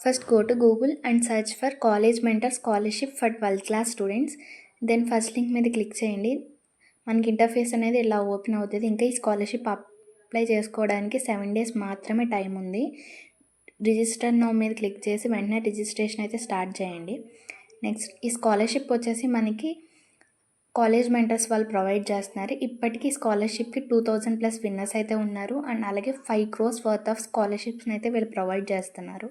First go to Google and search for College Mentor Scholarship for 12th class students. Then first link మీద click చేయండి. మనకి interface అనేది ఇలా open అవుతుంది. ఇంకా ఈ స్కాలర్షిప్ అప్లై చేసుకోవడానికి 7 days మాత్రమే టైం ఉంది. రిజిస్టర్ నౌ మీద క్లిక్ చేసి వెంటనే రిజిస్ట్రేషన్ అయితే స్టార్ట్ చేయండి. నెక్స్ట్ ఈ స్కాలర్షిప్ వచ్చేసి మనకి కాలేజ్ మెంటర్స్ వాళ్ళు ప్రొవైడ్ చేస్తున్నారు. ఇప్పటికీ స్కాలర్షిప్కి 2000+ విన్నర్స్ అయితే ఉన్నారు. అండ్ అలాగే 5 crores వర్త్ ఆఫ్ స్కాలర్షిప్స్ని అయితే వీళ్ళు ప్రొవైడ్ చేస్తున్నారు.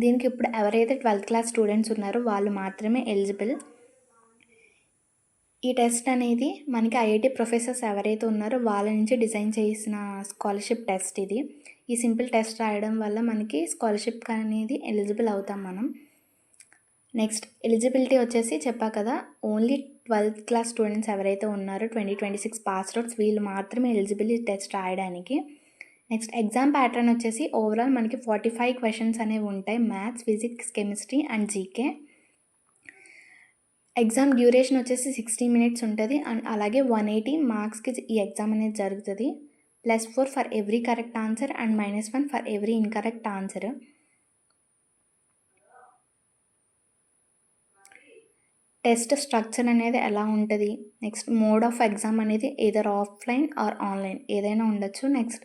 దీనికి ఇప్పుడు ఎవరైతే 12th క్లాస్ స్టూడెంట్స్ ఉన్నారో వాళ్ళు మాత్రమే ఎలిజిబుల్. ఈ టెస్ట్ అనేది మనకి ఐఐటి ప్రొఫెసర్స్ ఎవరైతే ఉన్నారో వాళ్ళ నుంచి డిజైన్ చేసిన స్కాలర్షిప్ టెస్ట్ ఇది. ఈ సింపుల్ టెస్ట్ రాయడం వల్ల మనకి స్కాలర్షిప్ అనేది ఎలిజిబుల్ అవుతాం మనం. నెక్స్ట్ ఎలిజిబిలిటీ వచ్చేసి చెప్పా కదా, ఓన్లీ 12th క్లాస్ స్టూడెంట్స్ ఎవరైతే ఉన్నారో 2026 పాస్ అవుట్స్ వీళ్ళు మాత్రమే ఎలిజిబుల్ ఈ టెస్ట్ రాయడానికి. నెక్స్ట్ ఎగ్జామ్ ప్యాటర్న్ వచ్చేసి ఓవరాల్ మనకి 45 క్వశ్చన్స్ అనేవి ఉంటాయి. Maths, physics, chemistry and GK. Exam duration వచ్చేసి 60 minutes ఉంటుంది. అండ్ అలాగే 180 మార్క్స్కి ఈ ఎగ్జామ్ అనేది జరుగుతుంది. +4 for every correct answer and -1 for every incorrect answer. Test structure అనేది ఎలా ఉంటుంది, నెక్స్ట్ మోడ్ ఆఫ్ ఎగ్జామ్ అనేది ఏదర్ ఆఫ్లైన్ ఆర్ ఆన్లైన్ ఏదైనా ఉండొచ్చు. నెక్స్ట్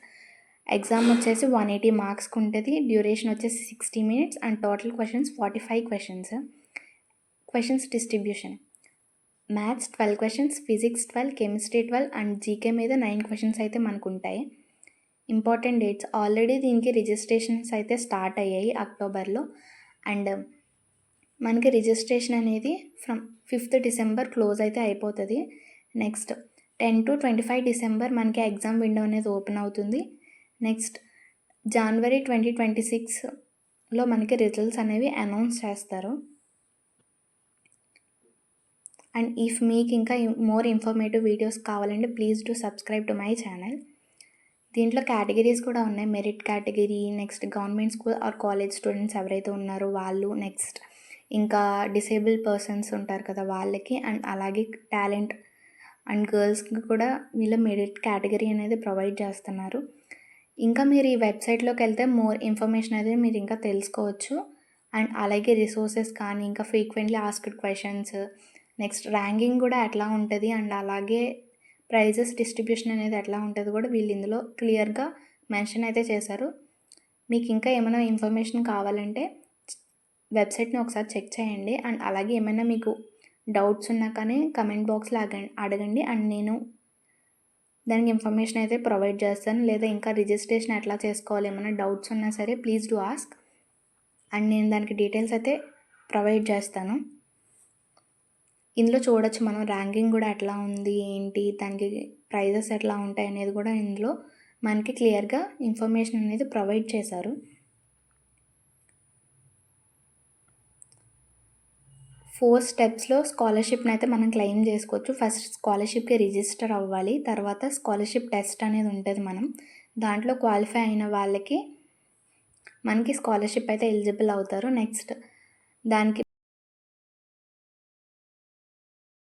ఎగ్జామ్ వచ్చేసి 180 మార్క్స్కి ఉంటుంది. డ్యూరేషన్ వచ్చేసి 60 minutes and total questions 45 questions. Questions distribution: maths 12 questions, physics 12, chemistry 12 and GK మీద 9 క్వశ్చన్స్ అయితే మనకు ఉంటాయి. ఇంపార్టెంట్ డేట్స్: ఆల్రెడీ దీనికి రిజిస్ట్రేషన్స్ అయితే స్టార్ట్ అయ్యాయి అక్టోబర్లో. అండ్ మనకి రిజిస్ట్రేషన్ అనేది ఫ్రమ్ 5th December క్లోజ్ అయితే అయిపోతుంది. నెక్స్ట్ 10 to 25 December మనకి ఎగ్జామ్ విండో అనేది ఓపెన్ అవుతుంది. నెక్స్ట్ January 2026లో మనకి రిజల్ట్స్ అనేవి అనౌన్స్ చేస్తారు. అండ్ ఇఫ్ మీకు ఇంకా మోర్ ఇన్ఫర్మేటివ్ వీడియోస్ కావాలంటే please do subscribe to my channel. దీంట్లో కేటగిరీస్ కూడా ఉన్నాయి. Merit category, next government school or college students ఎవరైతే ఉన్నారో వాళ్ళు, నెక్స్ట్ ఇంకా డిసేబుల్ పర్సన్స్ ఉంటారు కదా వాళ్ళకి, అండ్ అలాగే టాలెంట్ అండ్ గర్ల్స్కి కూడా వీళ్ళు మెరిట్ కేటగిరీ అనేది ప్రొవైడ్ చేస్తున్నారు. ఇంకా మీరు ఈ వెబ్సైట్లోకి వెళ్తే మోర్ ఇన్ఫర్మేషన్ అనేది మీరు ఇంకా తెలుసుకోవచ్చు. అండ్ అలాగే రిసోర్సెస్ కానీ, ఇంకా frequently asked questions, next ranking కూడా ఎట్లా ఉంటుంది, అండ్ అలాగే ప్రైజెస్ డిస్ట్రిబ్యూషన్ అనేది ఎట్లా ఉంటుంది కూడా వీళ్ళు ఇందులో క్లియర్గా మెన్షన్ అయితే చేశారు. మీకు ఇంకా ఏమైనా ఇన్ఫర్మేషన్ కావాలంటే వెబ్సైట్ని ఒకసారి చెక్ చేయండి. అండ్ అలాగే ఏమైనా మీకు డౌట్స్ ఉన్నా కానీ కమెంట్ బాక్స్లో అడగండి. అండ్ నేను దానికి ఇన్ఫర్మేషన్ అయితే ప్రొవైడ్ చేస్తాను. లేదా ఇంకా రిజిస్ట్రేషన్ ఎట్లా చేసుకోవాలి ఏమైనా డౌట్స్ ఉన్నా సరే ప్లీజ్ డూ ఆస్క్. అండ్ నేను దానికి డీటెయిల్స్ అయితే ప్రొవైడ్ చేస్తాను. ఇందులో చూడొచ్చు మనం ర్యాంకింగ్ కూడా ఎట్లా ఉంది, ఏంటి, దానికి ప్రైజెస్ ఎట్లా ఉంటాయి అనేది కూడా ఇందులో మనకి క్లియర్గా ఇన్ఫర్మేషన్ అనేది ప్రొవైడ్ చేశారు. 4 స్టెప్స్లో స్కాలర్షిప్ని అయితే మనం క్లెయిమ్ చేసుకోవచ్చు. ఫస్ట్ స్కాలర్షిప్కి రిజిస్టర్ అవ్వాలి. తర్వాత స్కాలర్షిప్ టెస్ట్ అనేది ఉంటుంది. దాంట్లో క్వాలిఫై అయిన వాళ్ళకి మనకి స్కాలర్షిప్ అయితే ఎలిజిబుల్ అవుతారు. నెక్స్ట్ దానికి